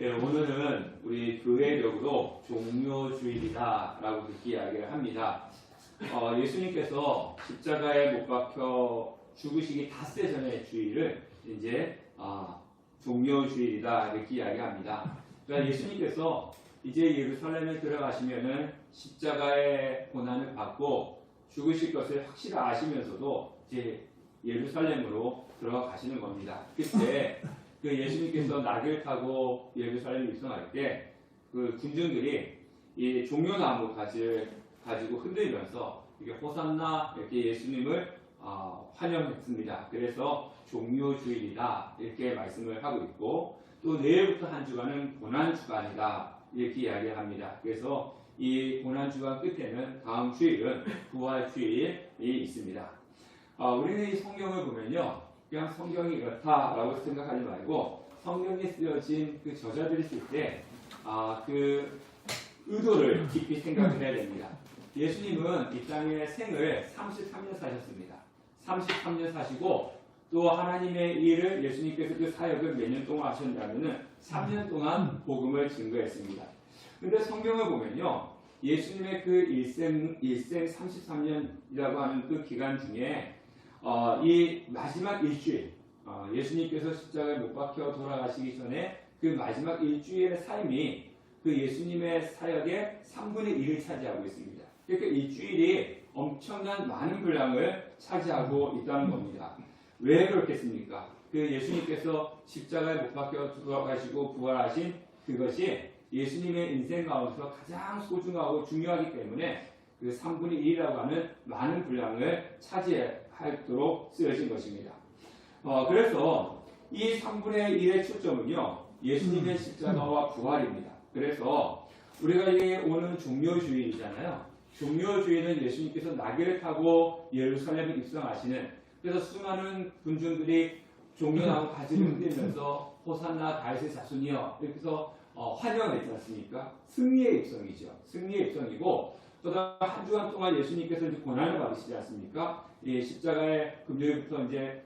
예, 오늘은 우리 교회적으로 종료주일이다라고 그렇게 이야기를 합니다. 예수님께서 십자가에 못 박혀 죽으시기 닷새 전의 주일을 이제 종료주일이다 이렇게 이야기합니다. 그러니까 예수님께서 이제 예루살렘에 들어가시면은 십자가의 고난을 받고 죽으실 것을 확실히 아시면서도 이제 예루살렘으로 들어가시는 겁니다. 그때 그 예수님께서 나귀를 타고 예루살렘에 입성할 때 그 군중들이 이 종려나무 가지를 가지고 흔들면서 이게 호산나 이렇게 예수님을 환영했습니다. 그래서 종료주일이다 이렇게 말씀을 하고 있고, 또 내일부터 한 주간은 고난주간이다 이렇게 이야기합니다. 그래서 이 고난주간 끝에는 다음 주일은 부활주일이 있습니다. 우리는 이 성경을 보면요, 그냥 성경이 이렇다라고 생각하지 말고 성경에 쓰여진 그 저자들이 쓸 때 그 의도를 깊이 생각을 해야 됩니다. 예수님은 이 땅의 생을 33년 사셨습니다. 33년 사시고 또 하나님의 일을 예수님께서 그 사역을 몇 년 동안 하셨냐면은 3년 동안 복음을 증거했습니다. 근데 성경을 보면요, 예수님의 그 일생 33년이라고 하는 그 기간 중에 이 마지막 일주일, 예수님께서 십자가에 못 박혀 돌아가시기 전에 그 마지막 일주일의 삶이 그 예수님의 사역의 3분의 1을 차지하고 있습니다. 그러니까 일주일이 엄청난 많은 분량을 차지하고 있다는 겁니다. 왜 그렇겠습니까? 그 예수님께서 십자가에 못 박혀 돌아가시고 부활하신 그것이 예수님의 인생 가운데서 가장 소중하고 중요하기 때문에 그 3분의 1이라고 하는 많은 분량을 차지하도록 쓰여진 것입니다. 그래서 이 3분의 1의 초점은요, 예수님의 십자가와 부활입니다. 그래서 우리가 이게 오늘 종료주일이잖아요. 종료주일은 예수님께서 나귀를 타고 예루살렘에 입성하시는, 그래서 수많은 군중들이 종려나무 가지를 흔들면서 호산나 다윗의 자손이여 이렇게 해서 환영했지 않습니까? 승리의 입성이죠. 승리의 입성이고, 그다음 한 주간 동안 예수님께서 이제 고난을 받으시지 않습니까? 이 십자가의 금요일부터 이제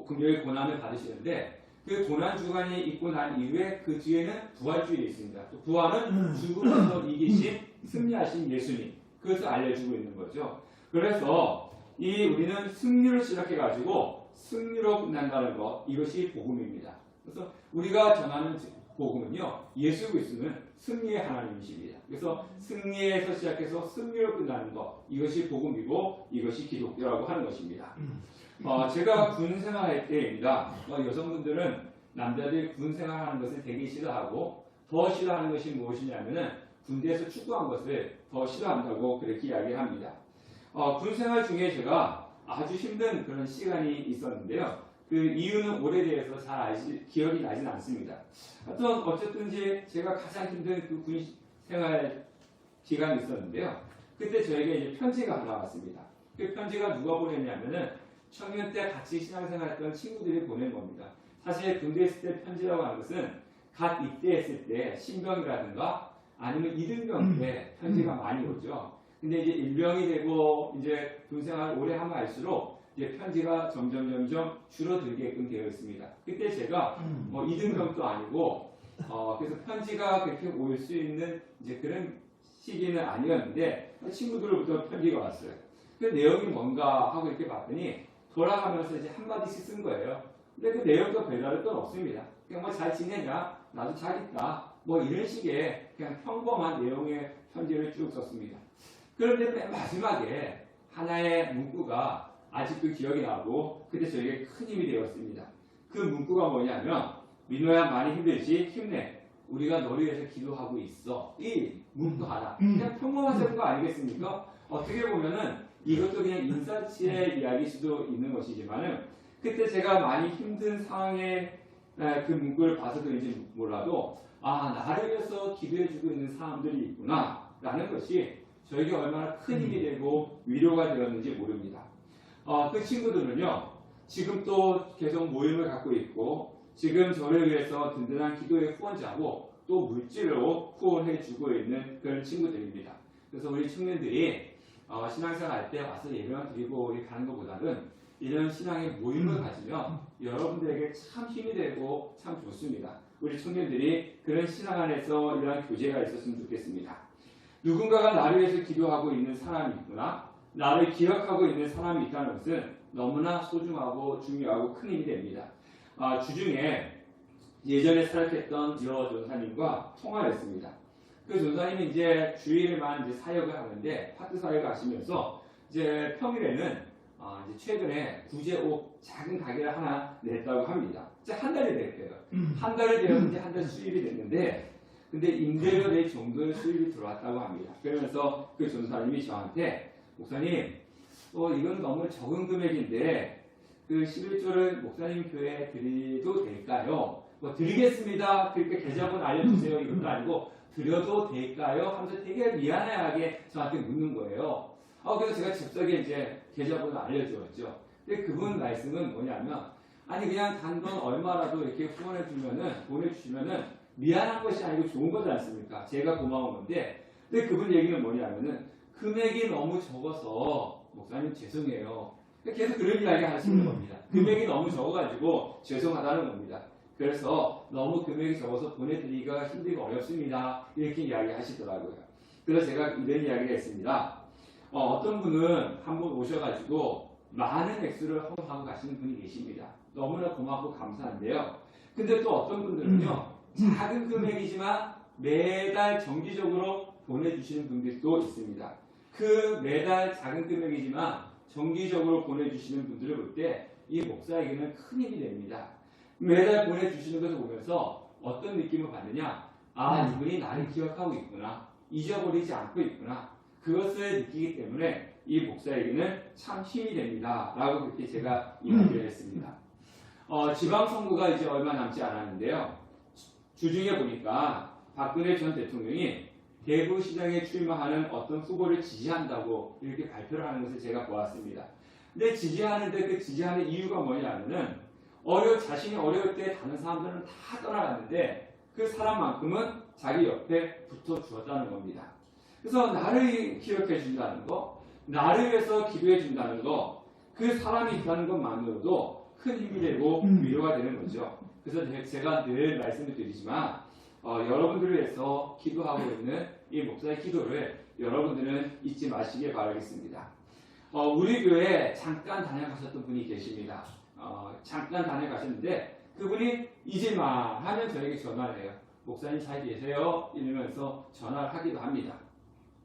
금요일 고난을 받으시는데, 그 고난 주간이 있고 난 이후에 그 뒤에는 부활주일이 있습니다. 또 부활은 죽음에서 이기신 승리하신 예수님, 그것을 알려주고 있는 거죠. 그래서 우리는 승리를 시작해가지고 승리로 끝난다는 것, 이것이 복음입니다. 그래서 우리가 전하는 복음은요, 예수 그리스도는 승리의 하나님이십니다. 그래서 승리에서 시작해서 승리로 끝나는 것, 이것이 복음이고 이것이 기독교라고 하는 것입니다. 제가 군 생활할 때입니다. 여성분들은 남자들이 군 생활하는 것을 되게 싫어하고, 더 싫어하는 것이 무엇이냐면은 군대에서 축구한 것을 더 싫어한다고 그렇게 이야기합니다. 군 생활 중에 제가 아주 힘든 그런 시간이 있었는데요. 그 이유는 오래돼서 잘 기억이 나진 않습니다. 어쨌든지 제가 가장 힘든 그 군 생활 기간이 있었는데요. 그때 저에게 이제 편지가 하나 왔습니다. 그 편지가 누가 보냈냐면은 청년 때 같이 신앙생활했던 친구들이 보낸 겁니다. 사실 군대에 있을 때 편지라고 하는 것은 갓 입대했을 때 신병이라든가 아니면 이등병 때 편지가 많이 오죠. 근데 이제 일병이 되고 이제 군생활을 오래 하면 할수록 이제 편지가 점점 줄어들게끔 되어 있습니다. 그때 제가 이등병도 아니고 그래서 편지가 그렇게 올 수 있는 이제 그런 시기는 아니었는데 친구들로부터 편지가 왔어요. 그 내용이 뭔가 하고 이렇게 봤더니 돌아가면서 이제 한마디씩 쓴 거예요. 근데 그 내용도 별다를 건 없습니다. 그냥 뭐 잘 지내냐? 나도 잘 있다. 뭐 이런 식의 그냥 평범한 내용의 편지를 쭉 썼습니다. 그런데 맨 마지막에 하나의 문구가 아직도 기억이 나고 그때 저에게 큰 힘이 되었습니다. 그 문구가 뭐냐면, 민호야 많이 힘들지? 힘내. 우리가 너를 위해서 기도하고 있어. 이 문구 하나. 그냥 평범한 거 아니겠습니까? 어떻게 보면은 이것도 그냥 인사치의 이야기일 수도 있는 것이지만은, 그때 제가 많이 힘든 상황에 그 문구를 봐서 그런지 몰라도 나를 위해서 기도해주고 있는 사람들이 있구나 라는 것이 저에게 얼마나 큰 힘이 되고 위로가 되었는지 모릅니다. 그 친구들은요, 지금 또 계속 모임을 갖고 있고 지금 저를 위해서 든든한 기도의 후원자고 또 물질로 후원해주고 있는 그런 친구들입니다. 그래서 우리 청년들이 신앙생활 할 때 와서 예배만 드리고 우리 가는 것보다는 이런 신앙의 모임을 가지면 여러분들에게 참 힘이 되고 참 좋습니다. 우리 청년들이 그런 신앙 안에서 이러한 교제가 있었으면 좋겠습니다. 누군가가 나를 위해서 기도하고 있는 사람이 있구나, 나를 기억하고 있는 사람이 있다는 것은 너무나 소중하고 중요하고 큰 힘이 됩니다. 주중에 예전에 사역했던 여러 전사님과 통화를 했습니다. 그 전사님이 이제 주일에만 이제 사역을 하는데 파트 사역을 하시면서 이제 평일에는 이제 최근에 구제옷 작은 가게를 하나 냈다고 합니다. 이제 한 달이 됐대요. 한 달이 되었는지 한 달 수입이 됐는데, 근데 임대료 낼 정도의 수입이 들어왔다고 합니다. 그러면서 그 전사님이 저한테, 목사님, 이건 너무 적은 금액인데 그 11조를 목사님 교회에 드려도 될까요? 드리겠습니다. 그렇게 계좌번 알려주세요. 이것도 아니고 드려도 될까요? 하면서 되게 미안해하게 저한테 묻는 거예요. 그래서 제가 즉석에 이제 계좌번호 알려주었죠. 근데 그분 말씀은 뭐냐면, 아니 그냥 단돈 얼마라도 이렇게 보내주시면은 미안한 것이 아니고 좋은 거지 않습니까? 제가 고마운 건데, 근데 그분 얘기는 뭐냐면은 금액이 너무 적어서 목사님 죄송해요. 계속 그런 이야기 하시는 겁니다. 금액이 너무 적어가지고 죄송하다는 겁니다. 그래서 너무 금액이 적어서 보내드리기가 힘들고 어렵습니다. 이렇게 이야기 하시더라고요. 그래서 제가 이런 이야기를 했습니다. 어떤 분은 한번 오셔가지고 많은 액수를 허용하고 가시는 분이 계십니다. 너무나 고맙고 감사한데요. 근데 또 어떤 분들은요, 작은 금액이지만 매달 정기적으로 보내주시는 분들도 있습니다. 그 매달 작은 금액이지만 정기적으로 보내주시는 분들을 볼 때 이 목사에게는 큰 힘이 됩니다. 매달 보내주시는 것을 보면서 어떤 느낌을 받느냐, 이분이 나를 기억하고 있구나, 잊어버리지 않고 있구나, 그것을 느끼기 때문에 이 목사에게는 참 힘이 됩니다. 라고 그렇게 제가 이야기를 했습니다. 지방선거가 이제 얼마 남지 않았는데요. 주중에 보니까 박근혜 전 대통령이 대구시장에 출마하는 어떤 후보를 지지한다고 이렇게 발표를 하는 것을 제가 보았습니다. 근데 지지하는데 그 지지하는 이유가 뭐냐면은 자신이 어려울 때 다른 사람들은 다 떠나갔는데 그 사람만큼은 자기 옆에 붙어 주었다는 겁니다. 그래서 나를 기억해 준다는 거, 나를 위해서 기도해 준다는 거, 그 사람이 있다는 것만으로도 큰 힘이 되고 위로가 되는 거죠. 그래서 제가 늘 말씀을 드리지만 여러분들을 위해서 기도하고 있는 이 목사의 기도를 여러분들은 잊지 마시길 바라겠습니다. 우리 교회에 잠깐 다녀가셨던 분이 계십니다. 잠깐 다녀가셨는데 그분이 이제 막 하면 저에게 전화를 해요. 목사님 잘 계세요? 이러면서 전화를 하기도 합니다.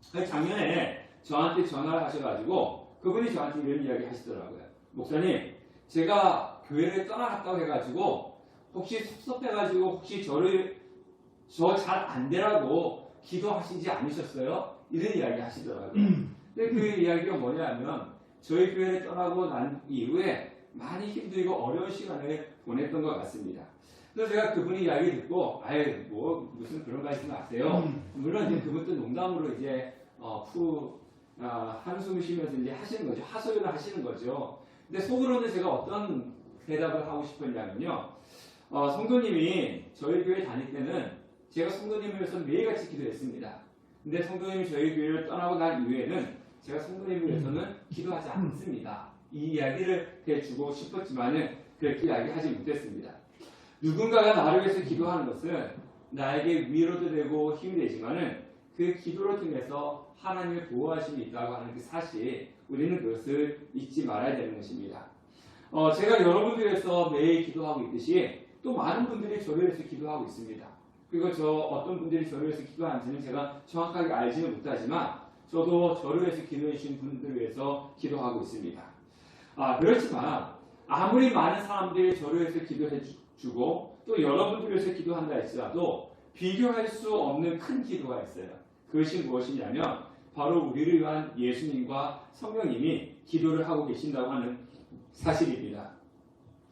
작년에 저한테 전화를 하셔가지고 그분이 저한테 이런 이야기 하시더라고요. 목사님, 제가 교회를 떠나갔다고 해가지고 혹시 섭섭해가지고 혹시 저 잘 안 되라고 기도하시지 않으셨어요? 이런 이야기 하시더라고요. 근데 그 이야기가 뭐냐면 저희 교회를 떠나고 난 이후에 많이 힘들고 어려운 시간을 보냈던 것 같습니다. 그래서 제가 그분이 이야기 듣고 무슨 그런 말씀 하세요. 물론 이제 그분도 농담으로 이제 한숨 쉬면서 이제 하시는 거죠. 하소연을 하시는 거죠. 근데 속으로는 제가 어떤 대답을 하고 싶었냐면요. 성도님이 저희 교회 다닐 때는 제가 성도님을 위해서 매일같이 기도했습니다. 근데 성도님이 저희 교회를 떠나고 난 이후에는 제가 성도님을 위해서는 기도하지 않습니다. 이 이야기를 해주고 싶었지만은 그렇게 이야기하지 못했습니다. 누군가가 나를 위해서 기도하는 것은 나에게 위로도 되고 힘이 되지만은 그 기도를 통해서 하나님의 보호하심이 있다고 하는 그 사실, 우리는 그것을 잊지 말아야 되는 것입니다. 제가 여러분들 위해서 매일 기도하고 있듯이 또 많은 분들이 저를 위해서 기도하고 있습니다. 그리고 어떤 분들이 저를 위해서 기도하는지는 제가 정확하게 알지는 못하지만 저도 저를 위해서 기도해 주신 분들을 위해서 기도하고 있습니다. 그렇지만 아무리 많은 사람들이 저를 위해서 기도해 주고 또 여러분들을 위해서 기도한다 할지라도 비교할 수 없는 큰 기도가 있어요. 그것이 무엇이냐면 바로 우리를 위한 예수님과 성령님이 기도를 하고 계신다고 하는 사실입니다.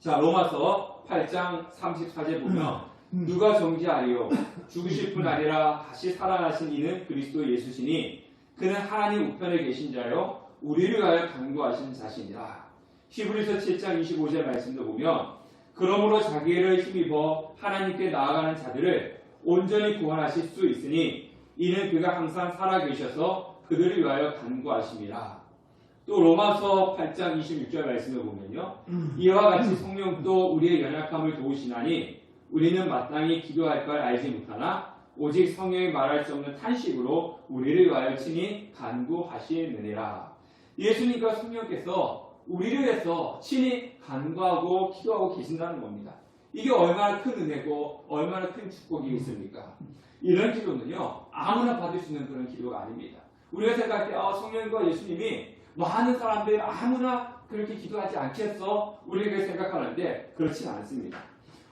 자, 로마서 8장 34절 보면 누가 정죄하리요? 죽으실 뿐 아니라 다시 살아나신 이는 그리스도 예수시니 그는 하나님 우편에 계신 자요 우리를 위하여 간구하신 자신이라. 히브리서 7장 25절 말씀도 보면 그러므로 자기를 힘입어 하나님께 나아가는 자들을 온전히 구원하실 수 있으니 이는 그가 항상 살아계셔서 그들을 위하여 간구하심이라. 또 또 로마서 8장 26절 말씀을 보면요. 이와 같이 성령도 우리의 연약함을 도우시나니 우리는 마땅히 기도할 걸 알지 못하나 오직 성령이 말할 수 없는 탄식으로 우리를 위하여 친히 간구하시느니라. 예수님과 성령께서 우리를 위해서 친히 간구하고 기도하고 계신다는 겁니다. 이게 얼마나 큰 은혜고 얼마나 큰 축복이 있습니까? 이런 기도는요, 아무나 받을 수 있는 그런 기도가 아닙니다. 우리가 생각할 때 성령과 예수님이 많은 사람들 아무나 그렇게 기도하지 않겠어? 우리가 생각하는데 그렇진 않습니다.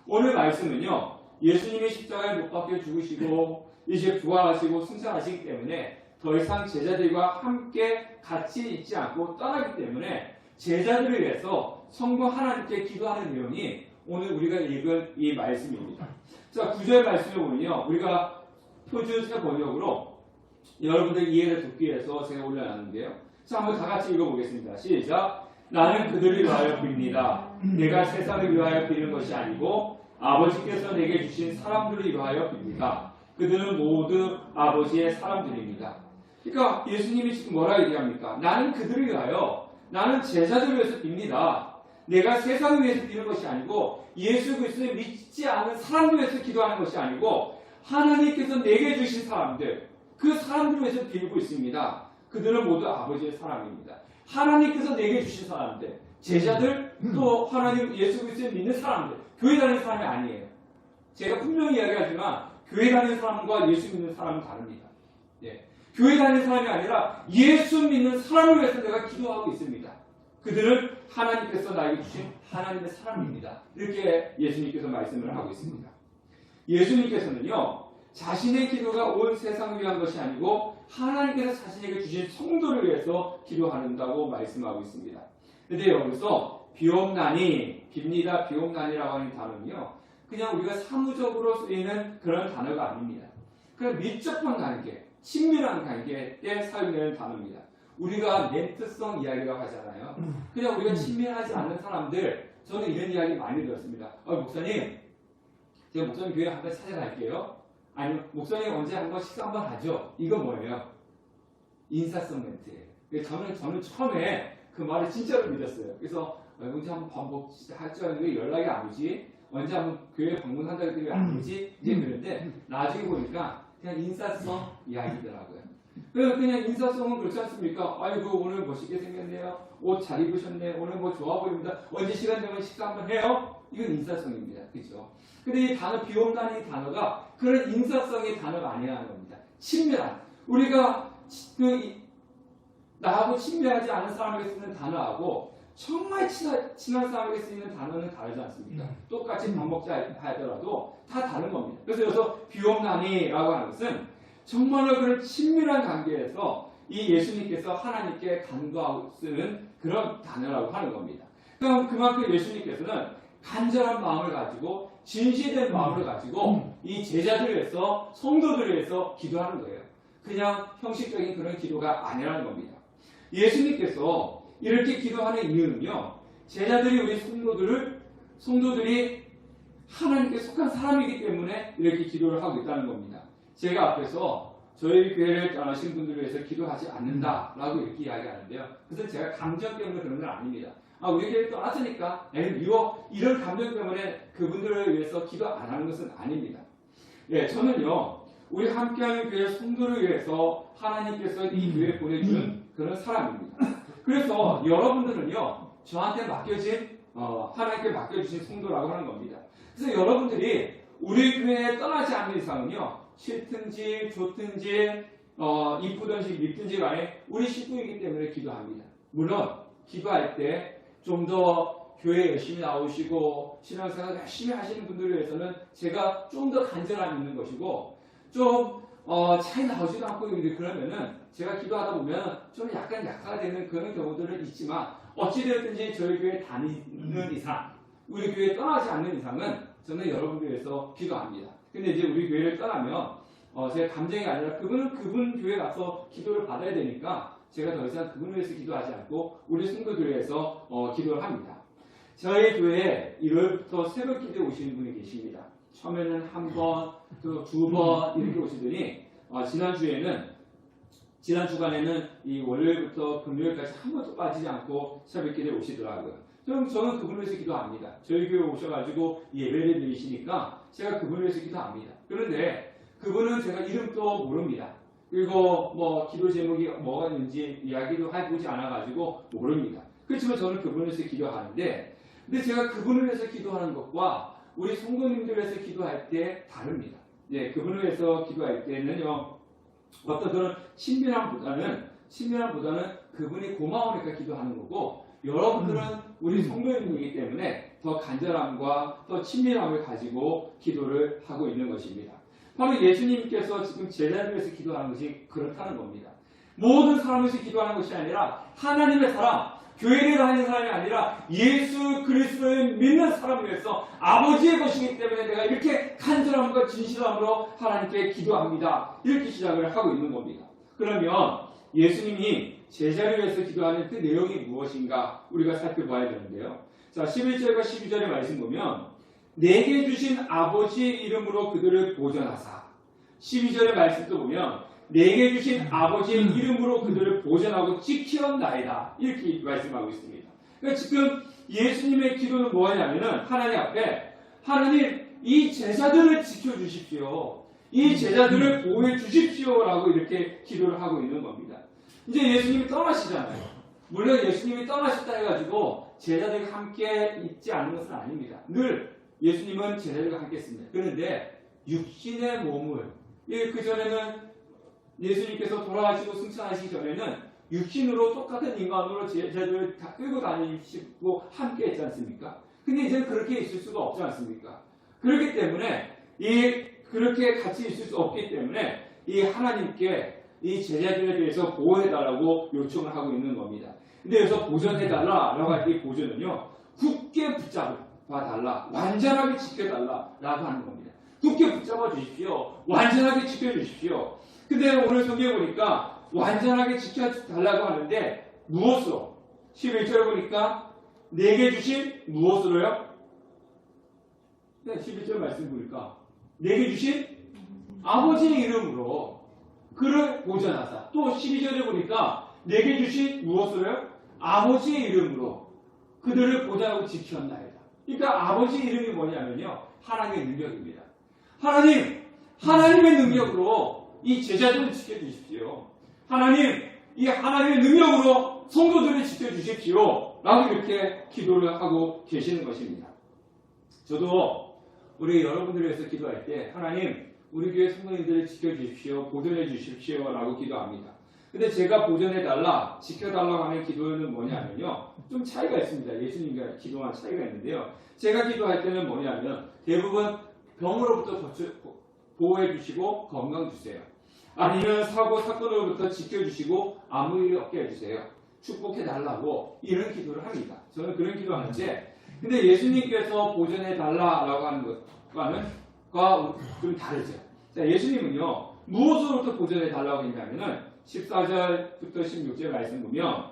오늘 말씀은요, 예수님이 십자가에 못 박혀 죽으시고 이제 부활하시고 승천하시기 때문에 더 이상 제자들과 함께 같이 있지 않고 떠나기 때문에 제자들을 위해서 성부 하나님께 기도하는 내용이 오늘 우리가 읽은 이 말씀입니다. 자, 9절 말씀을 보면요, 우리가 표준 새 번역으로 여러분들 이해를 돕기 위해서 제가 올려놨는데요. 자, 한번 다 같이 읽어보겠습니다. 시작. 나는 그들을 위하여 빕니다. 내가 세상을 위하여 비는 것이 아니고 아버지께서 내게 주신 사람들을 위하여 빕니다. 그들은 모두 아버지의 사람들입니다. 그러니까 예수님이 지금 뭐라 얘기합니까? 나는 그들을 위하여, 나는 제자들을 위해서 빕니다. 내가 세상을 위해서 비는 것이 아니고 예수 그리스도를 믿지 않는 사람들 위해서 기도하는 것이 아니고 하나님께서 내게 주신 사람들, 그 사람들을 위해서 빌고 있습니다. 그들은 모두 아버지의 사람입니다. 하나님께서 내게 주신 사람들, 제자들, 또 하나님 예수 그리스도를 믿는 사람들, 교회 다니는 사람이 아니에요. 제가 분명히 이야기하지만 교회 다니는 사람과 예수 믿는 사람은 다릅니다. 예. 교회 다니는 사람이 아니라 예수 믿는 사람을 위해서 내가 기도하고 있습니다. 그들은 하나님께서 나에게 주신 하나님의 사람입니다. 이렇게 예수님께서 말씀을 하고 있습니다. 예수님께서는요, 자신의 기도가 온 세상을 위한 것이 아니고 하나님께서 자신에게 주신 성도를 위해서 기도한다고 말씀하고 있습니다. 그런데 여기서 비옵나니, 빕니다, 비옵나니라고 하는 단어는요, 그냥 우리가 사무적으로 쓰이는 그런 단어가 아닙니다. 그냥 밀접한 관계, 친밀한 관계에 사용되는 단어입니다. 우리가 멘트성 이야기라고 하잖아요. 그냥 우리가 친밀하지 않는 사람들, 저는 이런 이야기 많이 들었습니다. 목사님, 제가 목사님 교회 한번 찾아갈게요. 아니면 목사님 언제 한번 식사 한번 하죠. 이거 뭐예요? 인사성 멘트예요. 저는 처음에 그 말을 진짜로 믿었어요. 그래서 언제 한번 반복하죠 하는데 연락이 안 오지. 언제 한번 교회 방문한다고 했더니 안 오지. 이제 그런데 나중에 보니까 그냥 인사성 이야기더라고요. 그래서 그냥 인사성은 그렇지 않습니까? 아이고 오늘 멋있게 생겼네요. 옷 잘 입으셨네. 오늘 뭐 좋아 보입니다. 언제 시간 되면 식사 한번 해요? 이건 인사성입니다. 그렇죠? 근데 이 단어 비옵나니 단어가 그런 인사성의 단어가 아니라는 겁니다. 친밀한. 우리가 나하고 친밀하지 않은 사람에게 쓰는 단어하고 정말 친한 사람에게 쓰이는 단어는 다르지 않습니까? 똑같이 밥 먹자 하더라도 다 다른 겁니다. 그래서 여기서 비옵나니라고 하는 것은 정말로 그런 친밀한 관계에서 이 예수님께서 하나님께 간구하고 쓰는 그런 단어라고 하는 겁니다. 그럼 그만큼 예수님께서는 간절한 마음을 가지고 진실된 마음을 가지고 이 제자들을 위해서 성도들을 위해서 기도하는 거예요. 그냥 형식적인 그런 기도가 아니라는 겁니다. 예수님께서 이렇게 기도하는 이유는요, 제자들이 우리 성도들이 하나님께 속한 사람이기 때문에 이렇게 기도를 하고 있다는 겁니다. 제가 앞에서 저희 교회를 떠나신 분들을 위해서 기도하지 않는다라고 이렇게 이야기하는데요. 그래서 제가 감정 때문에 그런 건 아닙니다. 우리 교회 떠났으니까 미워, 이런 감정 때문에 그분들을 위해서 기도 안 하는 것은 아닙니다. 예, 저는요, 우리 함께하는 교회 성도를 위해서 하나님께서 이 교회에 보내준 그런 사람입니다. 그래서 여러분들은요, 저한테 맡겨진 하나님께 맡겨주신 성도라고 하는 겁니다. 그래서 여러분들이 우리 교회에 떠나지 않는 이상은요, 싫든지 좋든지 이쁘든지 밉든지 간에 우리 식구이기 때문에 기도합니다. 물론 기도할 때 좀 더 교회에 열심히 나오시고 신앙생활 열심히 하시는 분들을 위해서는 제가 좀 더 간절함이 있는 것이고, 좀 잘 나오지도 않고 그러면은 제가 기도하다 보면 좀 약간 약화가 되는 그런 경우들은 있지만, 어찌되었든지 저희 교회 다니는 이상, 우리 교회에 떠나지 않는 이상은 저는 여러분들 위해서 기도합니다. 근데 이제 우리 교회를 떠나면 제 감정이 아니라 그분 교회 가서 기도를 받아야 되니까 제가 더 이상 그분을 위해서 기도하지 않고 우리 성도들을 위해서 기도를 합니다. 저희 교회에 일요일부터 새벽 기도에 오시는 분이 계십니다. 처음에는 한 번, 또 두 번 이렇게 오시더니 지난주에는 지난 주간에는 이 월요일부터 금요일까지 한 번도 빠지지 않고 새벽기도에 오시더라고요. 저는 그분을 위해서 기도합니다. 저희 교회 오셔가지고 예배를 드리시니까 제가 그분을 위해서 기도합니다. 그런데 그분은 제가 이름도 모릅니다. 그리고 뭐 기도 제목이 뭐가 있는지 이야기도 해보지 않아가지고 모릅니다. 그렇지만 저는 그분을 위해서 기도하는데, 근데 제가 그분을 위해서 기도하는 것과 우리 성도님들 위해서 기도할 때 다릅니다. 예, 그분을 위해서 기도할 때는요, 어떤 그런 친밀함보다는 그분이 고마우니까 기도하는 거고, 여러분들은 우리 성도님이기 때문에 더 간절함과 더 친밀함을 가지고 기도를 하고 있는 것입니다. 바로 예수님께서 지금 제자를 위해서 기도하는 것이 그렇다는 겁니다. 모든 사람을 위해서 기도하는 것이 아니라 하나님의 사람, 교회를 다니는 사람이 아니라 예수 그리스도를 믿는 사람을 위해서 아버지의 것이기 때문에 내가 이렇게 간절함과 진실함으로 하나님께 기도합니다. 이렇게 시작을 하고 있는 겁니다. 그러면 예수님이 제자를 위해서 기도하는 그 내용이 무엇인가 우리가 살펴봐야 되는데요. 자, 11절과 12절의 말씀 보면 내게 주신 아버지의 이름으로 그들을 보존하사, 12절의 말씀도 보면 내게 주신 아버지의 이름으로 그들을 보존하고 지키었나이다. 이렇게 말씀하고 있습니다. 그러니까 지금 예수님의 기도는 뭐냐면은 하나님 앞에 하나님 이 제자들을 지켜주십시오. 이 제자들을 보호해 주십시오라고 이렇게 기도를 하고 있는 겁니다. 이제 예수님이 떠나시잖아요. 물론 예수님이 떠나셨다 해가지고 제자들과 함께 있지 않은 것은 아닙니다. 늘 예수님은 제자들과 함께 있습니다. 그런데 육신의 몸을, 그전에는 예수님께서 돌아가시고 승천하시기 전에는 육신으로 똑같은 인간으로 제자들을 다 끌고 다니시고 함께 했지 않습니까? 근데 이제는 그렇게 있을 수가 없지 않습니까? 그렇기 때문에 그렇게 같이 있을 수 없기 때문에 이 하나님께 이 제자들에 대해서 보호해달라고 요청을 하고 있는 겁니다. 근데 여기서 보존해달라라고 할 때 이 보존은요, 굳게 붙잡아달라, 완전하게 지켜달라라고 하는 겁니다. 굳게 붙잡아 주십시오. 완전하게 지켜주십시오. 근데 오늘 성경에 보니까 완전하게 지켜달라고 하는데 무엇으로? 11절에 보니까 내게 주신 무엇으로요? 네, 11절 말씀 보니까 내게 주신 아버지의 이름으로 그를 보존하사. 또 12절에 보니까 내게 주신 무엇으로요? 아버지의 이름으로 그들을 보존하고 지켰나이다. 그러니까 아버지의 이름이 뭐냐면요, 하나님의 능력입니다. 하나님의 능력으로 이 제자들을 지켜주십시오. 하나님, 이 하나님의 능력으로 성도들을 지켜주십시오. 라고 이렇게 기도를 하고 계시는 것입니다. 저도 우리 여러분들을 위해서 기도할 때 하나님, 우리 교회 성도님들을 지켜주십시오. 보존해 주십시오. 라고 기도합니다. 근데 제가 보존해달라, 지켜달라고 하는 기도는 뭐냐면요, 좀 차이가 있습니다. 예수님과 기도한 차이가 있는데요. 제가 기도할 때는 뭐냐면 대부분 병으로부터 보호해 주시고 건강 주세요. 아니면 사고 사건으로부터 지켜주시고 아무 일 없게 해주세요. 축복해 달라고 이런 기도를 합니다. 저는 그런 기도하는데, 근데 예수님께서 보존해 달라라고 하는 것과는 좀 다르죠. 자, 예수님은요 무엇으로부터 보존해 달라고 했냐면은 14절부터 16절 말씀 보면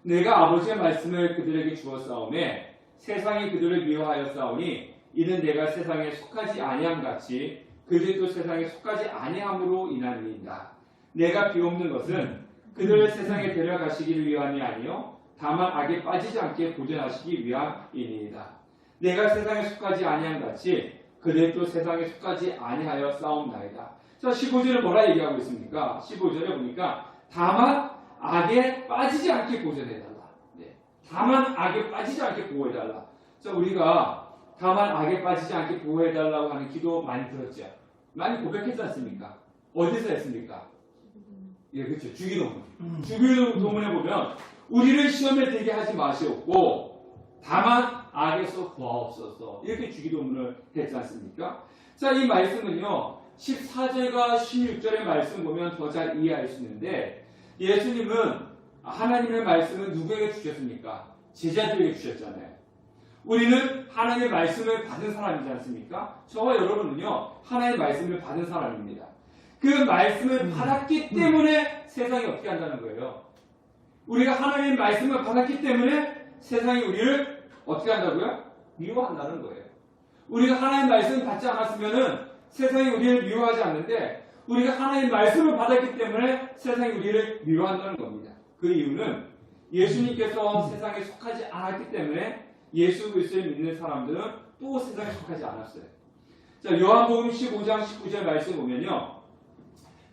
내가 아버지의 말씀을 그들에게 주었사오매 세상이 그들을 미워하였사오니 이는 내가 세상에 속하지 아니함 같이 그들도 세상에 속하지 아니함으로 인함이니이다. 내가 비옵는 것은 그들을 세상에 데려가시기를 위함이 아니요 다만 악에 빠지지 않게 보존하시기 위함이니이다. 내가 세상에 속하지 아니함 같이 그들도 세상에 속하지 아니하여 싸움나이다. 자, 15절에 뭐라 얘기하고 있습니까? 15절에 보니까 다만 악에 빠지지 않게 보존해달라. 네. 다만 악에 빠지지 않게 보호해달라. 자, 우리가 다만 악에 빠지지 않게 보호해달라고 하는 기도 많이 들었죠. 많이 고백했지 않습니까? 어디서 했습니까? 예, 그렇죠. 주기도문. 주기도문에 보면 우리를 시험에 들게 하지 마시옵고 다만 악에서 구하옵소서. 이렇게 주기도문을 했지 않습니까? 자, 이 말씀은요 14절과 16절의 말씀 보면 더 잘 이해할 수 있는데, 예수님은 하나님의 말씀을 누구에게 주셨습니까? 제자들에게 주셨잖아요. 우리는 하나님의 말씀을 받은 사람이지 않습니까? 저와 여러분은요 하나님의 말씀을 받은 사람입니다. 그 말씀을 받았기 때문에 세상이 어떻게 한다는 거예요? 우리가 하나님의 말씀을 받았기 때문에 세상이 우리를 어떻게 한다고요? 미워한다는 거예요. 우리가 하나님의 말씀을 받지 않았으면은 세상이 우리를 미워하지 않는데, 우리가 하나님의 말씀을 받았기 때문에 세상이 우리를 미워한다는 겁니다. 그 이유는 예수님께서 세상에 속하지 않았기 때문에 예수 그리스도를 믿는 사람들은 또 세상에 속하지 않았어요. 자, 요한복음 15장 19절 말씀 보면요.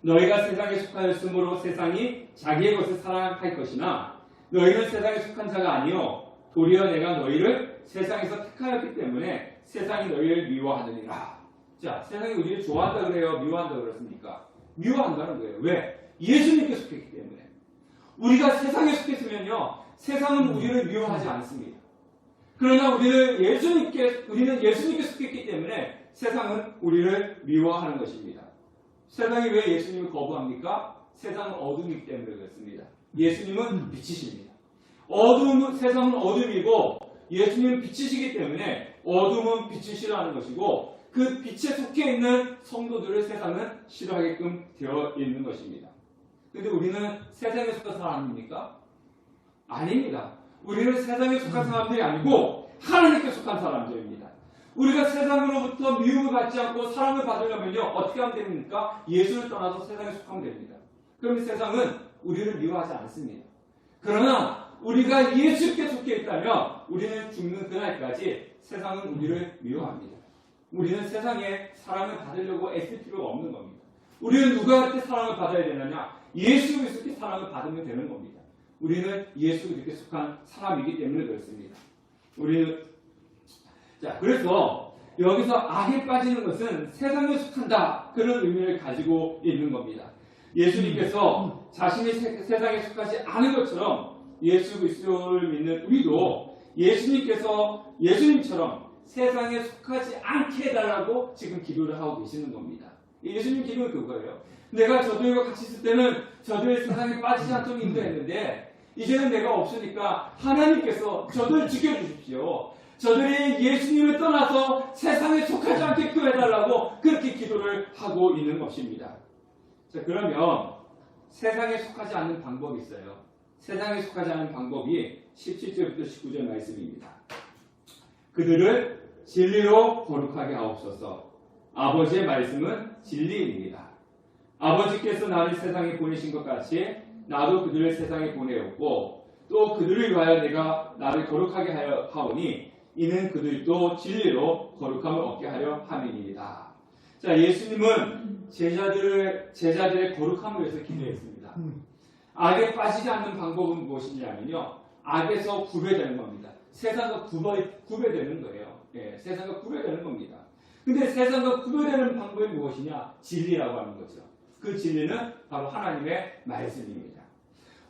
너희가 세상에 속하였으므로 세상이 자기의 것을 사랑할 것이나 너희는 세상에 속한 자가 아니요 도리어 내가 너희를 세상에서 택하였기 때문에 세상이 너희를 미워하느니라. 자, 세상이 우리를 좋아한다 그래요? 미워한다 그렇습니까? 미워한다는 거예요. 왜? 예수님께 속했기 때문에. 우리가 세상에 속했으면요, 세상은 우리를 미워하지 않습니다. 그러나 우리는 예수님께 속했기 때문에 세상은 우리를 미워하는 것입니다. 세상이 왜 예수님을 거부합니까? 세상은 어둠이기 때문에 그렇습니다. 예수님은 빛이십니다. 세상은 어둠이고 예수님은 빛이시기 때문에 어둠은 빛을 싫어하는 것이고 그 빛에 속해 있는 성도들을 세상은 싫어하게끔 되어 있는 것입니다. 그런데 우리는 세상에 속한 사람입니까? 아닙니다. 우리는 세상에 속한 사람들이 아니고 하나님께 속한 사람들입니다. 우리가 세상으로부터 미움을 받지 않고 사랑을 받으려면요 어떻게 하면 됩니까? 예수를 떠나서 세상에 속하면 됩니다. 그러면 세상은 우리를 미워하지 않습니다. 그러나 우리가 예수께 속해 있다면 우리는 죽는 그날까지 세상은 우리를 미워합니다. 우리는 세상에 사랑을 받으려고 애쓸 필요가 없는 겁니다. 우리는 누구한테 사랑을 받아야 되느냐? 예수 그리스도께 사랑을 받으면 되는 겁니다. 우리는 예수 그리스도께 속한 사람이기 때문에 그렇습니다. 그래서 여기서 악에 빠지는 것은 세상에 속한다. 그런 의미를 가지고 있는 겁니다. 예수님께서 자신이 세상에 속하지 않은 것처럼 예수 그리스도를 믿는 우리도 예수님처럼 세상에 속하지 않게 해달라고 지금 기도를 하고 계시는 겁니다. 예수님 기도는 그거예요. 내가 저들과 같이 있을 때는 저들의 세상에 빠지지 않도록 인도했는데 이제는 내가 없으니까 하나님께서 저들을 지켜주십시오. 저들이 예수님을 떠나서 세상에 속하지 않게끔 해달라고 그렇게 기도를 하고 있는 것입니다. 자, 그러면 세상에 속하지 않는 방법이 있어요. 세상에 속하지 않는 방법이 17절부터 19절 말씀입니다. 그들을 진리로 거룩하게 하옵소서. 아버지의 말씀은 진리입니다. 아버지께서 나를 세상에 보내신 것 같이 나도 그들을 세상에 보내었고 또 그들을 위하여 내가 나를 거룩하게 하오니 이는 그들도 진리로 거룩함을 얻게 하려 함이니이다. 자, 예수님은 제자들의 거룩함을 위해서 기도했습니다. 악에 빠지지 않는 방법은 무엇이냐면요, 악에서 구별되는 겁니다. 세상과 구별되는 거예요. 예, 세상과 구별되는 겁니다. 근데 세상과 구별되는 방법이 무엇이냐? 진리라고 하는 거죠. 그 진리는 바로 하나님의 말씀입니다.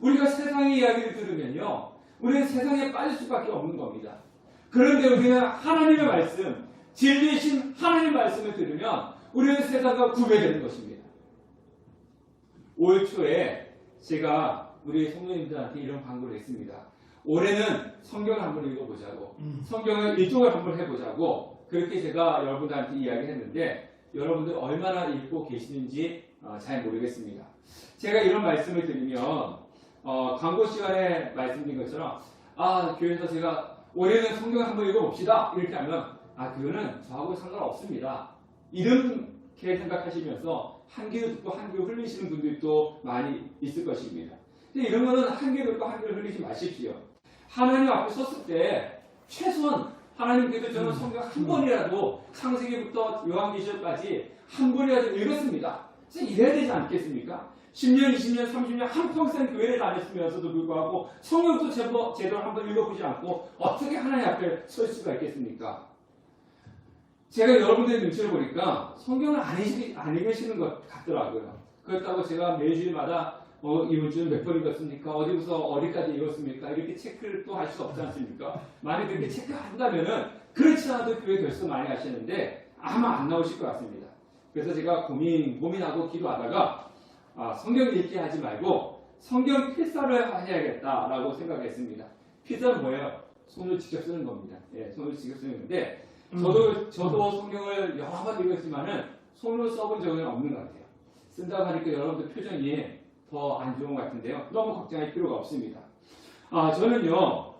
우리가 세상의 이야기를 들으면요, 우리는 세상에 빠질 수밖에 없는 겁니다. 그런데 우리는 하나님의 말씀, 진리이신 하나님의 말씀을 들으면 우리는 세상과 구별되는 것입니다. 올 초에 제가 우리 성도님들한테 이런 광고를 했습니다. 올해는 성경을 한번 읽어보자고, 성경을 일종을 한번 해보자고 그렇게 제가 여러분들한테 이야기했는데 여러분들 얼마나 읽고 계시는지 잘 모르겠습니다. 제가 이런 말씀을 드리면 광고 시간에 말씀드린 것처럼 교회에서 제가 올해는 성경을 한번 읽어봅시다 이렇게 하면 그거는 저하고 상관없습니다. 이렇게 생각하시면서 한 귀로 듣고 한 귀로 흘리시는 분들도 많이 있을 것입니다. 근데 이런 거는 한 귀로 듣고 한 귀로 흘리지 마십시오. 하나님 앞에 섰을 때 최소한 하나님께서 저는 성경 한 번이라도 창세기부터 요한계시록까지 한 번이라도 읽었습니다. 그래서 이래야 되지 않겠습니까? 10년, 20년, 30년 한평생 교회를 다녔으면서도 불구하고 성경도 제대로 한번 읽어보지 않고 어떻게 하나님 앞에 설 수가 있겠습니까? 제가 여러분들의 눈치를 보니까 성경을 안 읽으시는 것 같더라고요. 그렇다고 제가 매주일마다 이번 주는 몇 번 읽었습니까? 어디부터 어디까지 읽었습니까? 이렇게 체크를 또 할 수 없지 않습니까? 만약 그렇게 체크한다면은 그렇지 않아도 교회 결석 많이 하시는데 아마 안 나오실 것 같습니다. 그래서 제가 고민하고 기도하다가 성경 읽기 하지 말고 성경 필사를 해야겠다라고 생각했습니다. 필사는 뭐예요? 손을 직접 쓰는 겁니다. 예, 손을 직접 쓰는 건데 저도 성경을 여러 번 읽었지만은 손으로 써본 적은 없는 것 같아요. 쓴다고 하니까 여러분들 표정이 더 안 좋은 것 같은데요. 너무 걱정할 필요가 없습니다. 저는요,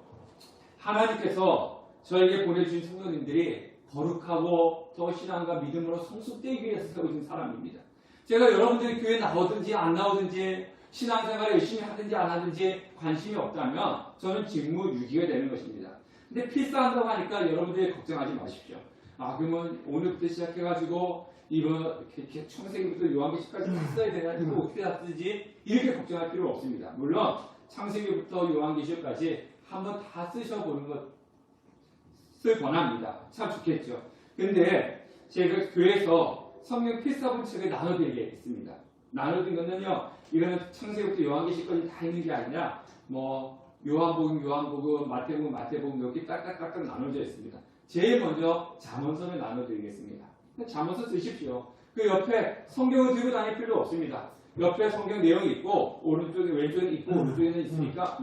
하나님께서 저에게 보내주신 성도님들이 거룩하고 또 신앙과 믿음으로 성숙되기 위해서 세워진 사람입니다. 제가 여러분들이 교회 나오든지 안 나오든지 신앙생활을 열심히 하든지 안 하든지 관심이 없다면 저는 직무유기가 되는 것입니다. 근데 필사한다고 하니까 여러분들이 걱정하지 마십시오. 아, 그러면 오늘부터 시작해가지고 이렇게 창세기부터 요한계시까지 다 써야 돼가지고 어떻게 다 쓰지? 이렇게 걱정할 필요 없습니다. 물론 창세기부터 요한계시까지 한번 다 쓰셔보는 것을 권합니다. 참 좋겠죠. 근데 제가 교회에서 성경 필사본 책을 나눠드리겠습니다. 나눠드린 거는요, 이거는 창세기부터 요한계시까지 다 있는 게 아니라 요한복음, 마태복음 이렇게 딱딱딱딱 나눠져 있습니다. 제일 먼저 잠언서를 나눠드리겠습니다. 잠언서 쓰십시오. 그 옆에 성경을 들고 다닐 필요 없습니다. 옆에 성경 내용이 있고 왼쪽에 있고 오른쪽에는 있으니까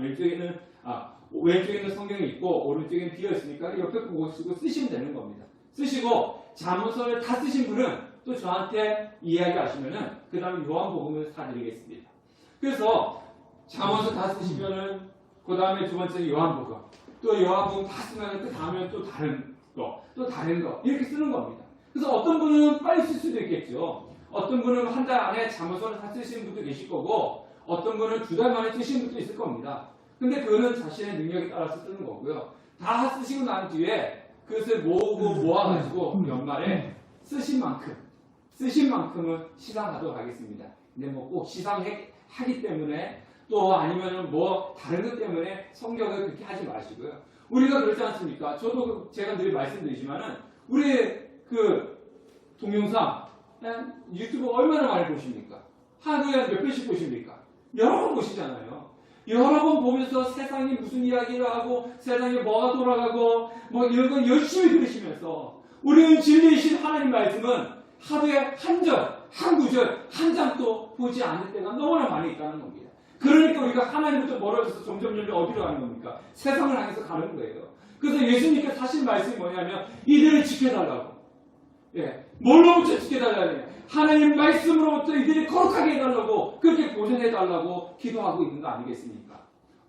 왼쪽에는 성경이 있고 오른쪽에는 비어 있으니까 옆에 보고 쓰고 쓰시면 되는 겁니다. 쓰시고 잠언서를 다 쓰신 분은 또 저한테 이야기하시면은 그 다음에 요한복음을 사드리겠습니다. 그래서 잠언서 다 쓰시면은 그 다음에 두 번째는 요한복음, 또 요한복음 다 쓰면 그 다음에 또 다른 거 이렇게 쓰는 겁니다. 그래서 어떤 분은 빨리 쓸 수도 있겠죠. 어떤 분은 한 달 안에 잠언서를 다 쓰시는 분도 계실 거고 어떤 분은 2달 만에 쓰시는 분도 있을 겁니다. 근데 그거는 자신의 능력에 따라서 쓰는 거고요. 다 쓰시고 난 뒤에 그것을 모아가지고 연말에 쓰신 만큼은 시상하도록 하겠습니다. 근데 뭐 꼭 시상하기 때문에 또 아니면 뭐 다른 것 때문에 성경을 그렇게 하지 마시고요. 우리가 그렇지 않습니까? 저도 제가 늘 말씀드리지만은 우리 그 동영상 유튜브 얼마나 많이 보십니까? 하루에 몇 번씩 보십니까? 여러 번 보시잖아요. 여러 번 보면서 세상이 무슨 이야기를 하고 세상에 뭐가 돌아가고 뭐 이런 거 열심히 들으시면서 우리는 진리이신 하나님 말씀은 하루에 한 절, 한 구절, 한 장도 보지 않을 때가 너무나 많이 있다는 겁니다. 그러니까 우리가 하나님부터 멀어져서 점점 어디로 가는 겁니까? 세상을 향해서 가는 거예요. 그래서 예수님께서 하신 말씀이 뭐냐면 이들을 지켜달라고. 뭘로부터 지켜달라고? 하나님 말씀으로부터 이들이 거룩하게 해달라고 그렇게 보존해달라고 기도하고 있는 거 아니겠습니까?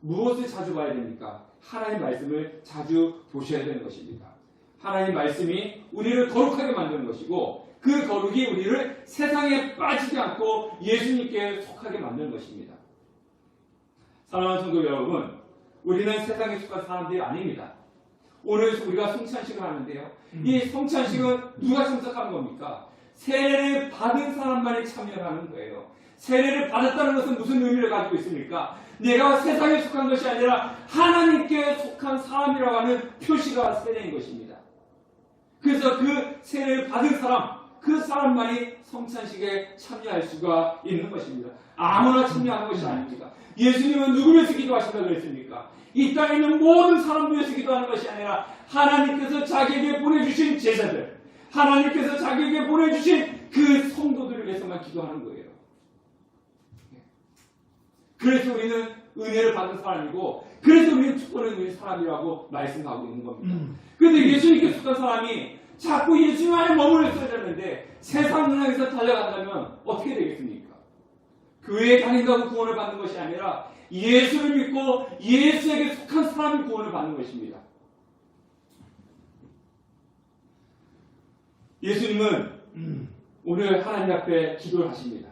무엇을 자주 봐야 됩니까? 하나님 말씀을 자주 보셔야 되는 것입니다. 하나님 말씀이 우리를 거룩하게 만드는 것이고 그 거룩이 우리를 세상에 빠지지 않고 예수님께 속하게 만드는 것입니다. 사랑하는 성도 여러분, 우리는 세상에 속한 사람들이 아닙니다. 오늘 우리가 성찬식을 하는데요. 이 성찬식은 누가 참석하는 겁니까? 세례를 받은 사람만이 참여하는 거예요. 세례를 받았다는 것은 무슨 의미를 가지고 있습니까? 내가 세상에 속한 것이 아니라 하나님께 속한 사람이라고 하는 표시가 세례인 것입니다. 그래서 그 세례를 받은 사람, 그 사람만이 성찬식에 참여할 수가 있는 것입니다. 아무나 참여하는 것이 아닙니다. 예수님은 누구 위해서 기도하신다고 그랬습니까? 이 땅에 있는 모든 사람을 위해서 기도하는 것이 아니라 하나님께서 자기에게 보내주신 제자들, 하나님께서 자기에게 보내주신 그 성도들을 위해서만 기도하는 거예요. 그래서 우리는 은혜를 받은 사람이고 그래서 우리는 축복을 누린 사람이라고 말씀하고 있는 겁니다. 그런데 예수님께 속한 사람이 자꾸 예수님 안에 머물러 있어야 되는데 세상을 향해서 달려간다면 어떻게 되겠습니까? 교회에 다닌다고 구원을 받는 것이 아니라 예수를 믿고 예수에게 속한 사람이 구원을 받는 것입니다. 예수님은 오늘 하나님 앞에 기도를 하십니다.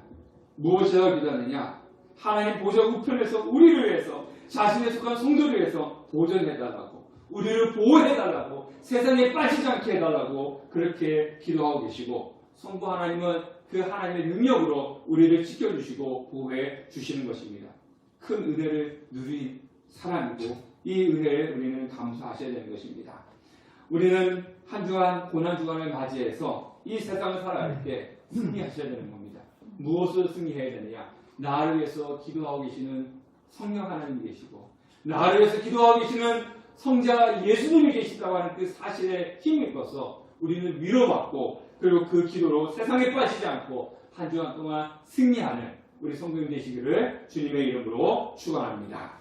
무엇이라고 기도하느냐? 하나님 보좌 우편에서 우리를 위해서 자신에 속한 성도를 위해서 보존해달라고 우리를 보호해달라고 세상에 빠지지 않게 해달라고 그렇게 기도하고 계시고 성부 하나님은 그 하나님의 능력으로 우리를 지켜주시고 보호해 주시는 것입니다. 큰 은혜를 누린 사람이고 이 은혜에 우리는 감사하셔야 되는 것입니다. 우리는 한 주간 고난주간을 맞이해서 이 세상을 살아갈 때 승리하셔야 되는 겁니다. 무엇을 승리해야 되느냐? 나를 위해서 기도하고 계시는 성령 하나님이 계시고 나를 위해서 기도하고 계시는 성자 예수님이 계시다고 하는 그 사실에 힘을 입어서 우리는 위로받고 그리고 그 기도로 세상에 빠지지 않고 한 주간 동안 승리하는 우리 성도님 되시기를 주님의 이름으로 축원합니다.